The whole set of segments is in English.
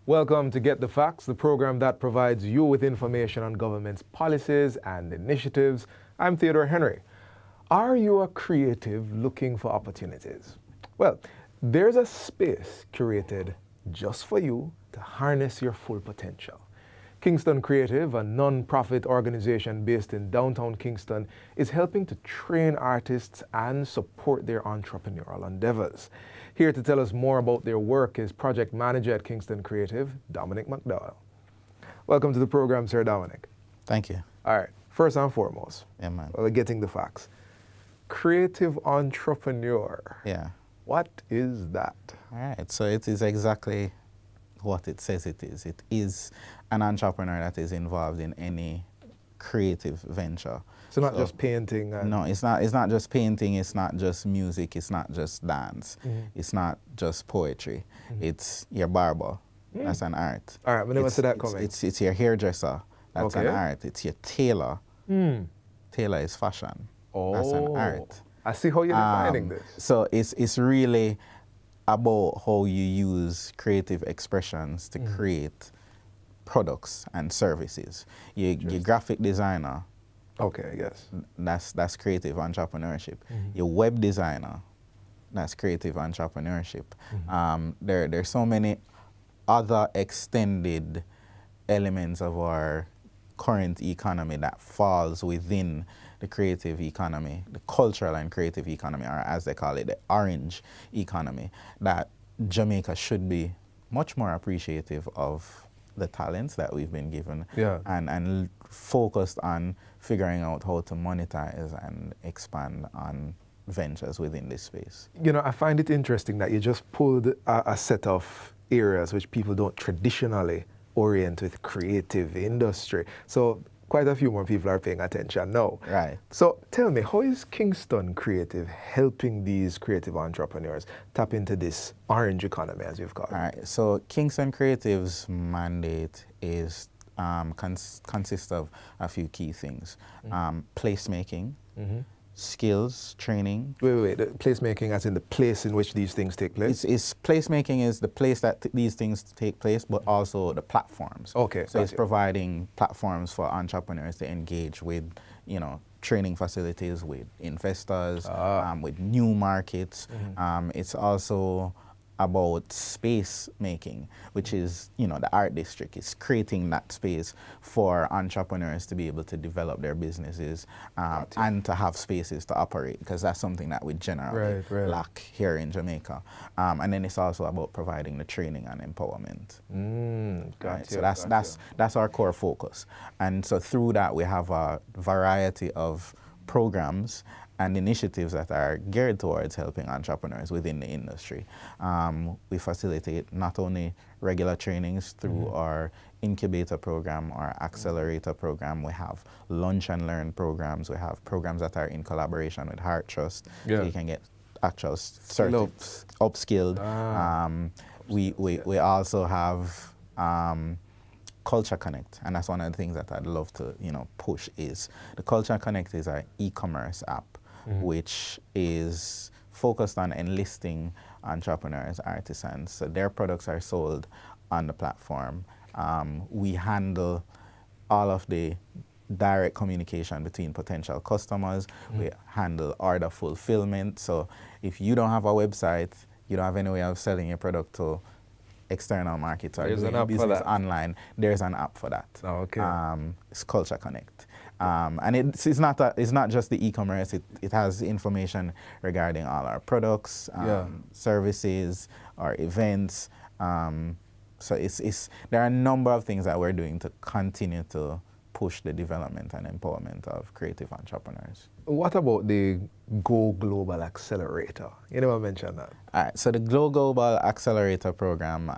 Welcome to Get the Facts, the program that provides you with information on government's policies and initiatives. I'm Theodore Henry. Are you a creative looking for opportunities? Well, there's a space curated just for you to harness your full potential. Kingston Creative, a non-profit organization based in downtown Kingston, is helping to train artists and support their entrepreneurial endeavors. Here to tell us more about their work is project manager at Kingston Creative, Dominic McDowell. Welcome to the program, Sir Dominic. Thank you. All right, first and foremost, Yeah, man. we're getting the facts. Creative entrepreneur. Yeah. What is that? All right. So it is exactly what it says it is. It is an entrepreneur that is involved in any creative venture. So not just painting? No, it's not just painting, it's not just music, it's not just dance, it's not just poetry. It's your barber, that's an art. All right, but never see that coming. It's your hairdresser, that's an art. It's your tailor. Tailor is fashion. That's an art. I see how you're defining this. So it's really about how you use creative expressions to create products and services. Your graphic designer. Okay, yes. That's creative entrepreneurship. Your web designer, that's creative entrepreneurship. There's so many other extended elements of our current economy that falls within the creative economy, the cultural and creative economy, or as they call it, the orange economy, that Jamaica should be much more appreciative of the talents that we've been given and focused on figuring out how to monetize and expand on ventures within this space. You know, I find it interesting that you just pulled a set of areas which people don't traditionally orient with creative industry. So quite a few more people are paying attention now. Right. So tell me, how is Kingston Creative helping these creative entrepreneurs tap into this orange economy, as you've called it? All right. So Kingston Creative's mandate is consists of a few key things: placemaking, skills training. Wait. The placemaking, as in the place in which these things take place? It's placemaking is the place that these things take place, but also the platforms. Okay. So it's providing platforms for entrepreneurs to engage with, training facilities, with investors, with new markets. It's also about space making, which is, the art district. It's creating that space for entrepreneurs to be able to develop their businesses and to have spaces to operate, because that's something that we generally lack here in Jamaica. And then it's also about providing the training and empowerment. So that's our core focus. And so through that, we have a variety of programs and initiatives that are geared towards helping entrepreneurs within the industry. We facilitate not only regular trainings through our incubator program, our accelerator program. We have lunch and learn programs. We have programs that are in collaboration with Heart Trust, so you can get actual upskilled. We also have Culture Connect, and that's one of the things that I'd love to push. Is the Culture Connect is our e-commerce app, which is focused on enlisting entrepreneurs, artisans. So their products are sold on the platform. We handle all of the direct communication between potential customers. We handle order fulfillment. So if you don't have a website, you don't have any way of selling your product to external markets or doing business online, there's an app for that. It's Culture Connect. And it's not just the e-commerce, it has information regarding all our products, services, our events. So there are a number of things that we're doing to continue to push the development and empowerment of creative entrepreneurs. What about the Go Global Accelerator? You never mentioned that. All right, so the Go Global Accelerator program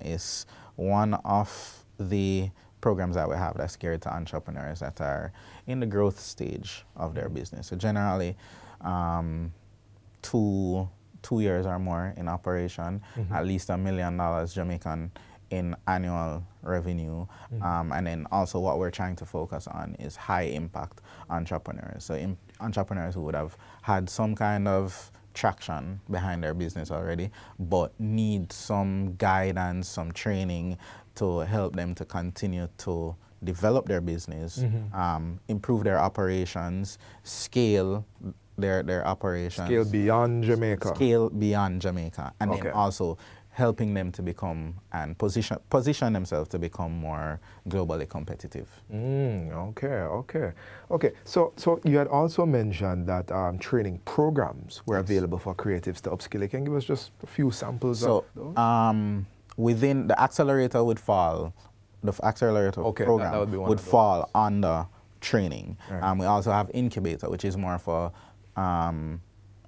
is one of the programs that we have that's geared to entrepreneurs that are in the growth stage of their business. So generally, 2 years or more in operation, at least $1 million Jamaican in annual revenue. And then also what we're trying to focus on is high impact entrepreneurs. So entrepreneurs who would have had some kind of traction behind their business already, but need some guidance, some training to help them to continue to develop their business, improve their operations, scale their operations. Scale beyond Jamaica. Scale beyond Jamaica. And Okay. then also helping them to become and position themselves to become more globally competitive. Okay. So you had also mentioned that training programs were available for creatives to upskill. Can you give us just a few samples So of those? within the accelerator would fall, the accelerator program that would be one would of those. fall under training. Right. We also have incubator, which is more for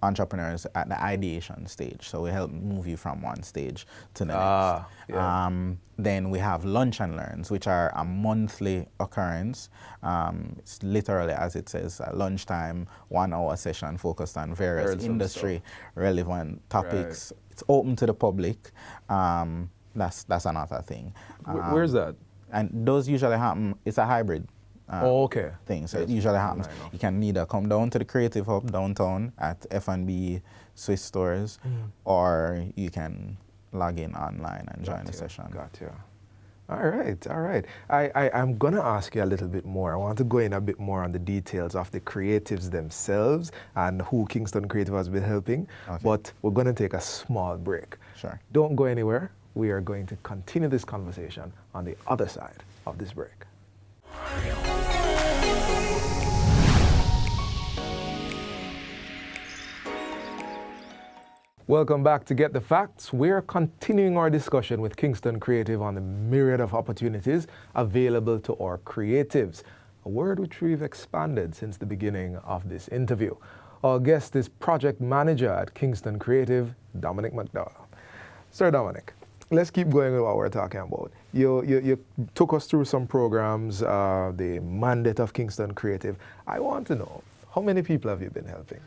entrepreneurs at the ideation stage. So we help move you from one stage to the next. Yeah. Then we have lunch and learns, which are a monthly occurrence. It's literally, as it says, a lunchtime, 1 hour session focused on various industry relevant topics. Right. It's open to the public. That's another thing. Where's that? And those usually happen, it's a hybrid thing. So it usually happens. You can either come down to the Creative Hub downtown at F&B Swiss stores, or you can log in online and join the session. Gotcha. All right. I'm going to ask you a little bit more. I want to go in a bit more on the details of the creatives themselves and who Kingston Creative has been helping. Okay. But we're going to take a small break. Sure. Don't go anywhere. We are going to continue this conversation on the other side of this break. Welcome back to Get the Facts. We're continuing our discussion with Kingston Creative on the myriad of opportunities available to our creatives, a word which we've expanded since the beginning of this interview. Our guest is project manager at Kingston Creative, Dominic McDowell. Sir Dominic, let's keep going with what we're talking about. You took us through some programs, the mandate of Kingston Creative. I want to know, how many people have you been helping?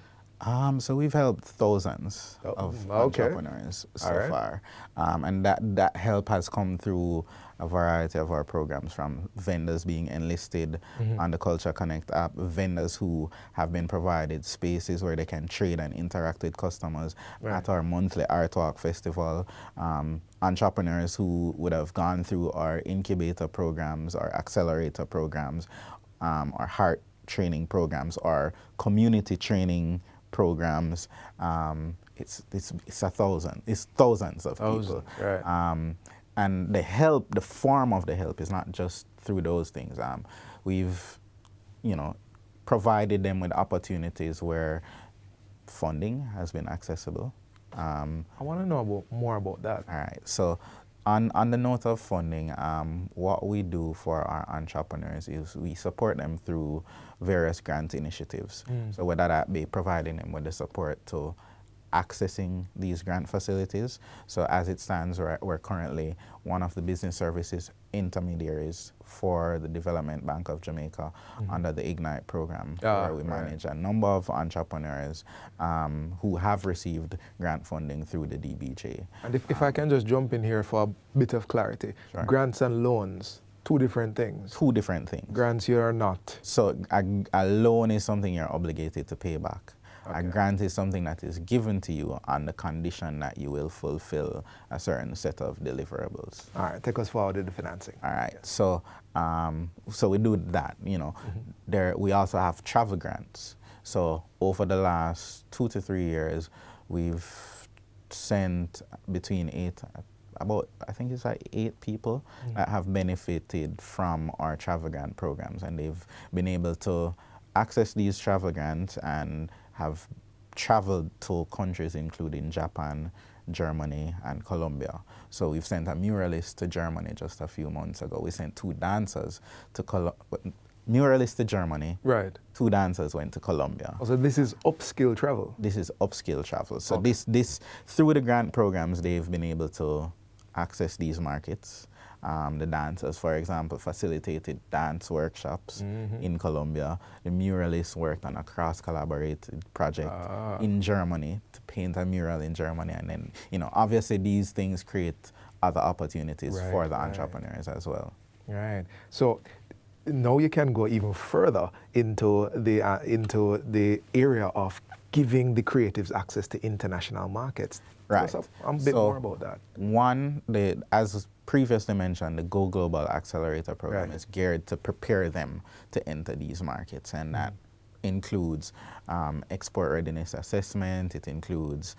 So we've helped thousands of entrepreneurs so far. And that help has come through a variety of our programs, from vendors being enlisted on the Culture Connect app, vendors who have been provided spaces where they can trade and interact with customers at our monthly Art Walk Festival, entrepreneurs who would have gone through our incubator programs, our accelerator programs, our heart training programs, our community training programs. It's thousands of people. Right. And the help, the form of the help is not just through those things. We've, provided them with opportunities where funding has been accessible. I want to know more about that. All right. So on the note of funding, what we do for our entrepreneurs is we support them through various grant initiatives. So whether that be providing them with the support to accessing these grant facilities. So as it stands, we're currently one of the business services intermediaries for the Development Bank of Jamaica under the Ignite program, where we manage a number of entrepreneurs who have received grant funding through the DBJ. And if I can just jump in here for a bit of clarity, grants and loans, two different things. Two different things. Grants you are not. So a loan is something you're obligated to pay back. A grant is something that is given to you on the condition that you will fulfill a certain set of deliverables. All right, take us forward with the financing. All right, so we do that, we also have travel grants. So over the last 2 to 3 years, we've sent between 8 people that have benefited from our travel grant programs, and they've been able to access these travel grants and have traveled to countries including Japan, Germany, and Colombia. So we've sent a muralist to Germany just a few months ago. We sent 2 dancers to muralist to Germany. Right. 2 dancers went to Colombia. So this is upskill travel. This is upskill travel. So this through the grant programs, they've been able to access these markets. The dancers, for example, facilitated dance workshops in Colombia. The muralists worked on a cross-collaborated project in Germany to paint a mural in Germany. And then, obviously these things create other opportunities for the entrepreneurs as well. Right. So now you can go even further into the area of giving the creatives access to international markets. Right. Tell us a bit more about that. One, as previously mentioned, the Go Global Accelerator program Right. is geared to prepare them to enter these markets, and that includes export readiness assessment, it includes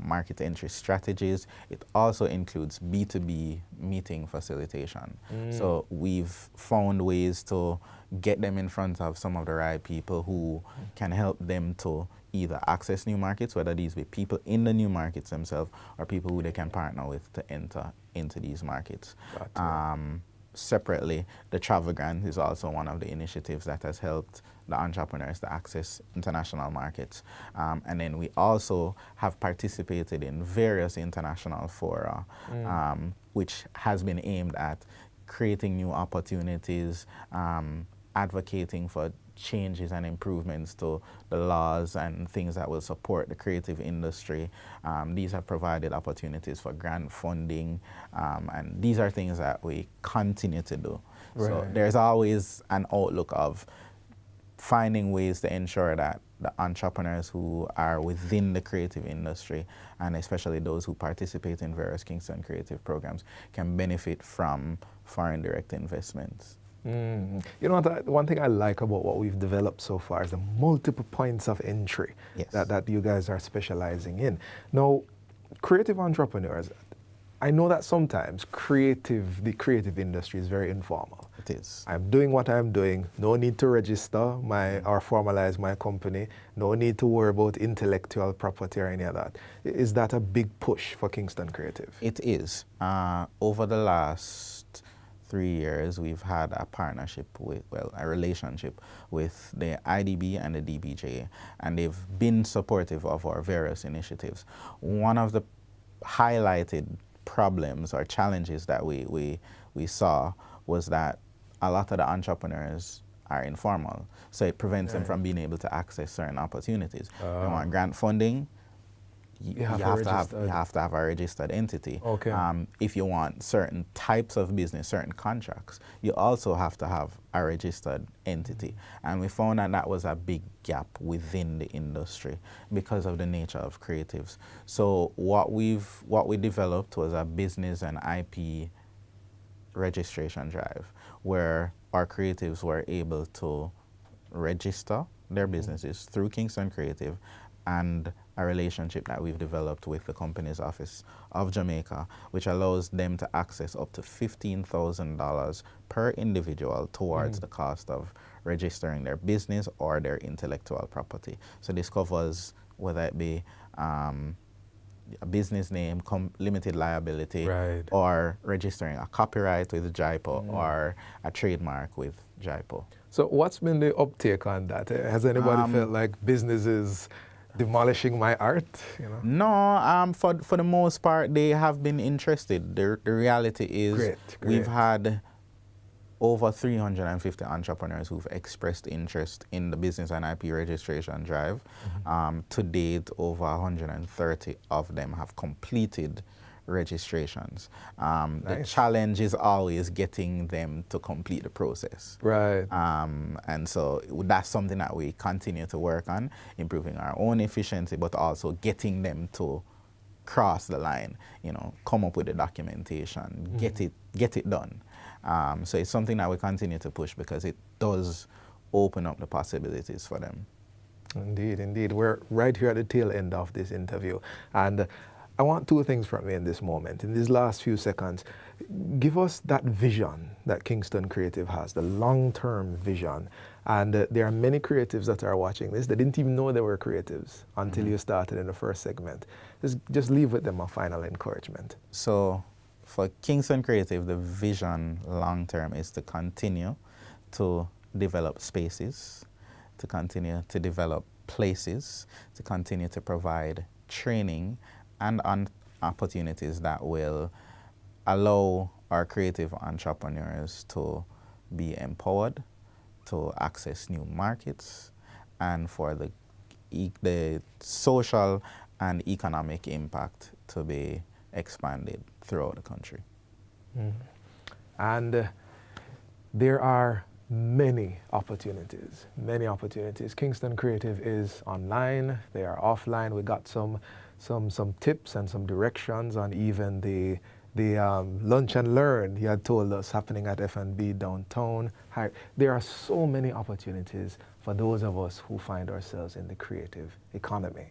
market entry strategies, it also includes B2B meeting facilitation. So we've found ways to get them in front of some of the right people who can help them to either access new markets, whether these be people in the new markets themselves or people who they can partner with to enter into these markets. Separately, the travel grant is also one of the initiatives that has helped the entrepreneurs to access international markets. And then we also have participated in various international fora, which has been aimed at creating new opportunities, advocating for changes and improvements to the laws and things that will support the creative industry. These have provided opportunities for grant funding, and these are things that we continue to do. Right. So there's always an outlook of finding ways to ensure that the entrepreneurs who are within the creative industry, and especially those who participate in various Kingston creative programs, can benefit from foreign direct investments. You know what, one thing I like about what we've developed so far is the multiple points of entry that you guys are specializing in. Now, creative entrepreneurs, I know that sometimes the creative industry is very informal. It is. I'm doing what I'm doing, no need to register or formalize my company, no need to worry about intellectual property or any of that. Is that a big push for Kingston Creative? It is. Over the last 3 years, we've had a partnership a relationship with the IDB and the DBJ, and they've been supportive of our various initiatives. One of the highlighted problems or challenges that we saw was that a lot of the entrepreneurs are informal, so it prevents them from being able to access certain opportunities. They want grant funding. You have to have a registered entity. Okay. If you want certain types of business, certain contracts, you also have to have a registered entity. And we found that that was a big gap within the industry because of the nature of creatives. So what we developed was a business and IP registration drive where our creatives were able to register their businesses through Kingston Creative, and a relationship that we've developed with the Companies Office of Jamaica, which allows them to access up to $15,000 per individual towards the cost of registering their business or their intellectual property. So this covers whether it be a business name, limited liability, or registering a copyright with JIPO or a trademark with JIPO. So what's been the uptake on that? Has anybody felt like businesses demolishing my art? You know? No, for the most part, they have been interested. The reality is great. We've had over 350 entrepreneurs who've expressed interest in the business and IP registration drive. To date, over 130 of them have completed registrations. The challenge is always getting them to complete the process. Right. And so that's something that we continue to work on, improving our own efficiency, but also getting them to cross the line, come up with the documentation, get it done. So it's something that we continue to push because it does open up the possibilities for them. Indeed, indeed. We're right here at the tail end of this interview. And I want two things from you in this moment. In these last few seconds, give us that vision that Kingston Creative has, the long-term vision. And there are many creatives that are watching this. They didn't even know they were creatives until you started in the first segment. Just leave with them a final encouragement. So for Kingston Creative, the vision long-term is to continue to develop spaces, to continue to develop places, to continue to provide training and opportunities that will allow our creative entrepreneurs to be empowered, to access new markets, and for the social and economic impact to be expanded throughout the country. And there are many opportunities, many opportunities. Kingston Creative is online, they are offline. We got some tips and some directions on even the lunch and learn he had told us happening at F&B downtown. There are so many opportunities for those of us who find ourselves in the creative economy.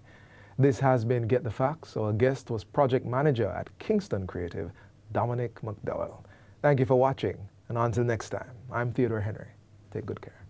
This has been Get the Facts. Our guest was project manager at Kingston Creative, Dominic McDowell. Thank you for watching, and until next time, I'm Theodore Henry. Take good care.